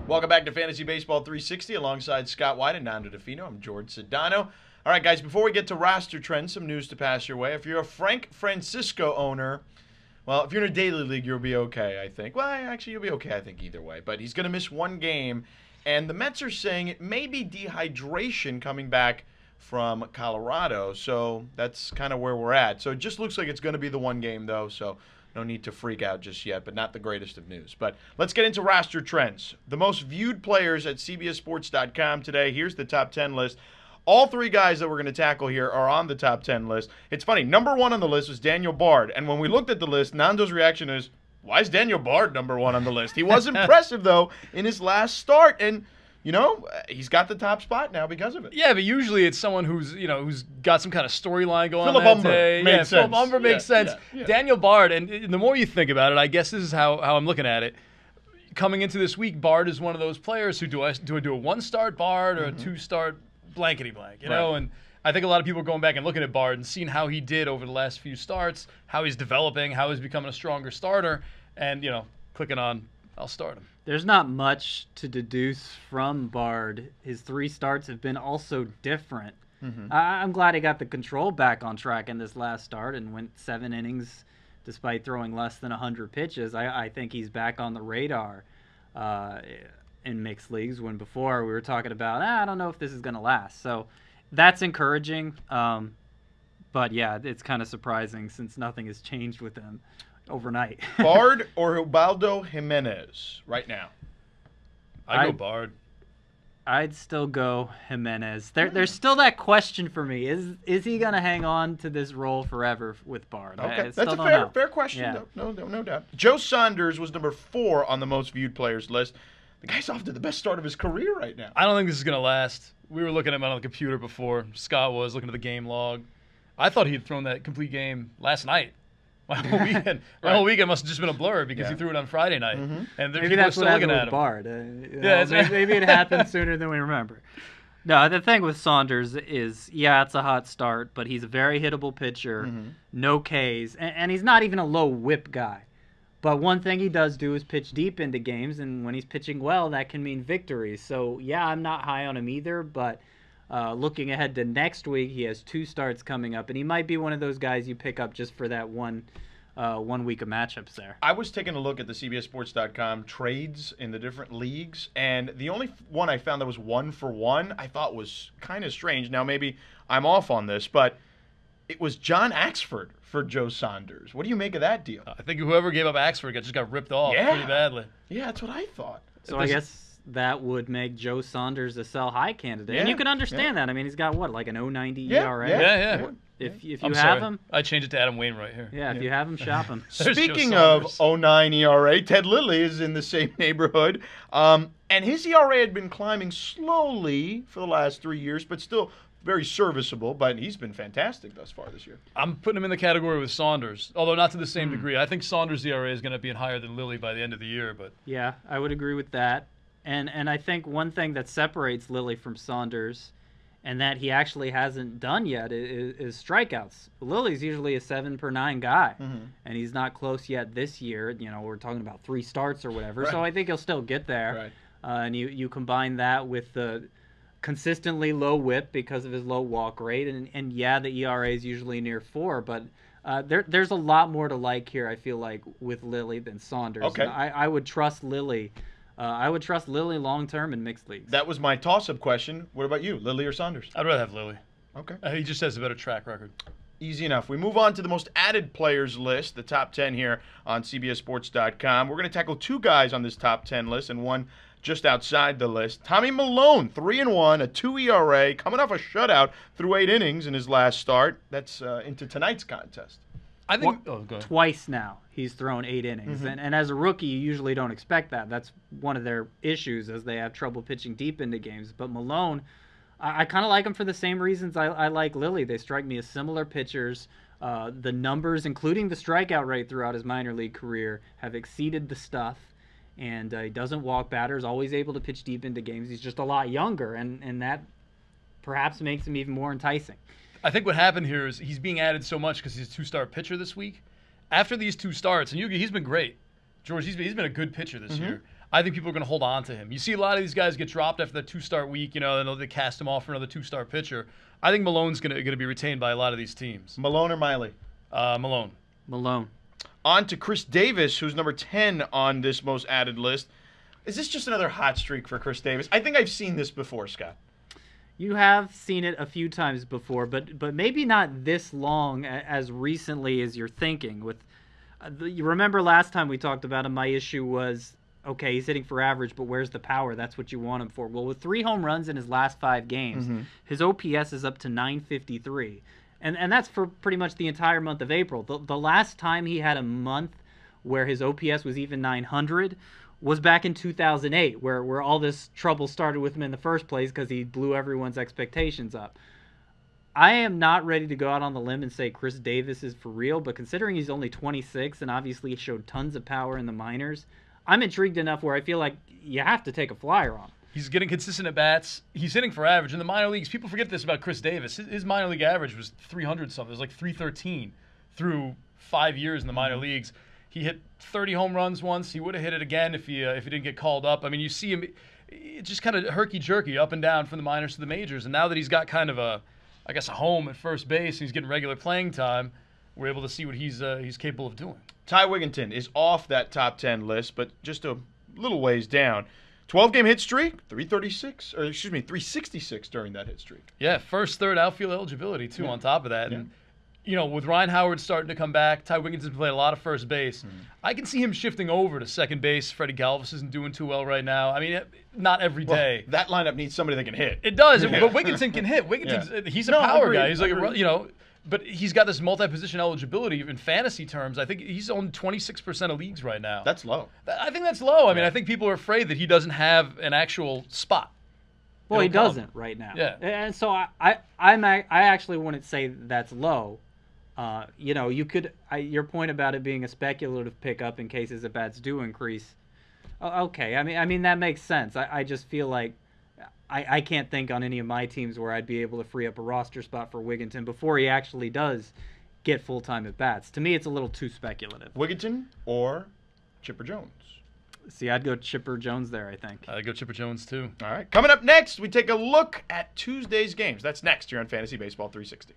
Welcome back to Fantasy Baseball 360 alongside Scott White and Nando DeFino. I'm George Sedano. All right, guys, before we get to roster trends, some news to pass your way. If you're a Frank Francisco owner, well, if you're in a daily league, you'll be okay, I think. Well, actually, you'll be okay, I think, either way. But he's going to miss one game, and the Mets are saying it may be dehydration coming back from Colorado. So that's kind of where we're at. So it just looks like it's going to be the one game, though, so no need to freak out just yet, but not the greatest of news. But let's get into roster trends. The most viewed players at CBSSports.com today. Here's the top 10 list. All three guys that we're going to tackle here are on the top 10 list. It's funny. Number one on the list was Daniel Bard. And when we looked at the list, Nando's reaction is, why is Daniel Bard number one on the list? He was impressive, though, in his last start. And you know, he's got the top spot now because of it. Yeah, but usually it's someone who's got some kind of storyline going Philip on that that day. Made sense. Philip Umber makes sense. Yeah. Daniel Bard, and the more you think about it, I guess this is how I'm looking at it. Coming into this week, Bard is one of those players who do I do a one-start Bard or a two-start blankety-blank, you know? And I think a lot of people are going back and looking at Bard and seeing how he did over the last few starts, how he's developing, how he's becoming a stronger starter, and, clicking on, I'll start him. There's not much to deduce from Bard. His three starts have been also different. I'm glad he got the control back on track in this last start and went 7 innings despite throwing less than 100 pitches. I think he's back on the radar in mixed leagues when before we were talking about, I don't know if this is going to last. So that's encouraging. But, yeah, it's kind of surprising since nothing has changed with him overnight. Bard or Ubaldo Jimenez right now? I go Bard. I'd still go Jimenez. There's still that question for me. Is he going to hang on to this role forever with Bard? Okay, that's a fair question. Yeah. No doubt. Joe Saunders was number 4 on the most viewed players list. The guy's off to the best start of his career right now. I don't think this is going to last. We were looking at him on the computer before. Scott was looking at the game log. I thought he had thrown that complete game last night. My whole weekend must have just been a blur because he threw it on Friday night, and maybe that's what happened with Bard. Maybe it happened sooner than we remember. No, the thing with Saunders is, it's a hot start, but he's a very hittable pitcher, no Ks, and he's not even a low whip guy. But one thing he does do is pitch deep into games, and when he's pitching well, that can mean victories. So, I'm not high on him either, but looking ahead to next week, he has 2 starts coming up, and he might be one of those guys you pick up just for that one week of matchups there. I was taking a look at the CBSSports.com trades in the different leagues, and the only one I found that was 1-for-1 I thought was kind of strange. Now, maybe I'm off on this, but it was John Axford for Joe Saunders. What do you make of that deal? I think whoever gave up Axford just got ripped off pretty badly. Yeah, that's what I thought. So I guess that would make Joe Saunders a sell-high candidate. And you can understand that. I mean, he's got, like an 0.90 ERA? Yeah. If you have him... I changed it to Adam Wainwright here. Yeah, if you have him, shop him. Speaking of 0.9 ERA, Ted Lilly is in the same neighborhood. And his ERA had been climbing slowly for the last 3 years, but still very serviceable. But he's been fantastic thus far this year. I'm putting him in the category with Saunders, although not to the same degree. I think Saunders' ERA is going to be higher than Lilly by the end of the year. But yeah, I would agree with that. And I think one thing that separates Lilly from Saunders and that he actually hasn't done yet is strikeouts. Lilly's usually a 7-per-9 guy, and he's not close yet this year. We're talking about 3 starts or whatever, so I think he'll still get there. And you combine that with the consistently low whip because of his low walk rate, and the ERA is usually near 4, but there's a lot more to like here, I feel like, with Lilly than Saunders. Okay. I would trust Lilly. I would trust Lilly long-term in mixed leagues. That was my toss-up question. What about you, Lilly or Saunders? I'd rather have Lilly. Okay. He just has a better track record. Easy enough. We move on to the most added players list, the top 10 here on CBSSports.com. We're going to tackle 2 guys on this top 10 list and one just outside the list. Tommy Milone, 3-1, a 2 ERA, coming off a shutout through 8 innings in his last start. That's into tonight's contest. I think twice now he's thrown 8 innings, and as a rookie you usually don't expect that. That's one of their issues, as they have trouble pitching deep into games. But Milone, I kind of like him for the same reasons I like Lilly. They strike me as similar pitchers. The numbers, including the strikeout rate throughout his minor league career, have exceeded the stuff, and he doesn't walk batters, always able to pitch deep into games. He's just a lot younger, and that perhaps makes him even more enticing. I think what happened here is he's being added so much because he's a 2-star pitcher this week. After these 2 starts, and he's been great. George, he's been a good pitcher this year. I think people are going to hold on to him. You see a lot of these guys get dropped after that 2-start week, and they cast him off for another 2-star pitcher. I think Malone's going to be retained by a lot of these teams. Malone or Miley? Malone. Malone. On to Chris Davis, who's number 10 on this most added list. Is this just another hot streak for Chris Davis? I think I've seen this before, Scott. You have seen it a few times before, but maybe not this long as recently as you're thinking. You remember last time we talked about him, my issue was, okay, he's hitting for average, but where's the power? That's what you want him for. Well, with 3 home runs in his last 5 games, his OPS is up to 953. And that's for pretty much the entire month of April. The last time he had a month where his OPS was even 900 was back in 2008, where all this trouble started with him in the first place because he blew everyone's expectations up. I am not ready to go out on the limb and say Chris Davis is for real, but considering he's only 26 and obviously showed tons of power in the minors, I'm intrigued enough where I feel like you have to take a flyer on him. He's getting consistent at-bats. He's hitting for average. In the minor leagues, people forget this about Chris Davis. His minor league average was 300-something. It was like 313 through 5 years in the minor leagues. He hit 30 home runs once. He would have hit it again if he didn't get called up. I mean, you see him it's just kind of herky-jerky up and down from the minors to the majors. And now that he's got kind of a home at first base and he's getting regular playing time, we're able to see what he's capable of doing. Ty Wigginton is off that top 10 list, but just a little ways down. 12-game hit streak, 366 during that hit streak. Yeah, first, third outfield eligibility, too, on top of that. Yeah. And, with Ryan Howard starting to come back, Ty Wigginton's played a lot of first base. I can see him shifting over to second base. Freddie Galvis isn't doing too well right now. I mean, not every day. That lineup needs somebody that can hit. It does, but Wigginton can hit. He's a power guy. He's but he's got this multi-position eligibility in fantasy terms. I think he's on 26% of leagues right now. That's low. I think that's low. I mean, I think people are afraid that he doesn't have an actual spot. Well, he doesn't right now. Yeah. And so I actually wouldn't say that's low. You could your point about it being a speculative pickup in case his at-bats do increase. Okay, I mean that makes sense. I just feel like I can't think on any of my teams where I'd be able to free up a roster spot for Wigginton before he actually does get full-time at-bats. To me, it's a little too speculative. Wigginton or Chipper Jones? See, I'd go Chipper Jones there, I think. I'd go Chipper Jones, too. All right. Coming up next, we take a look at Tuesday's games. That's next here on Fantasy Baseball 360.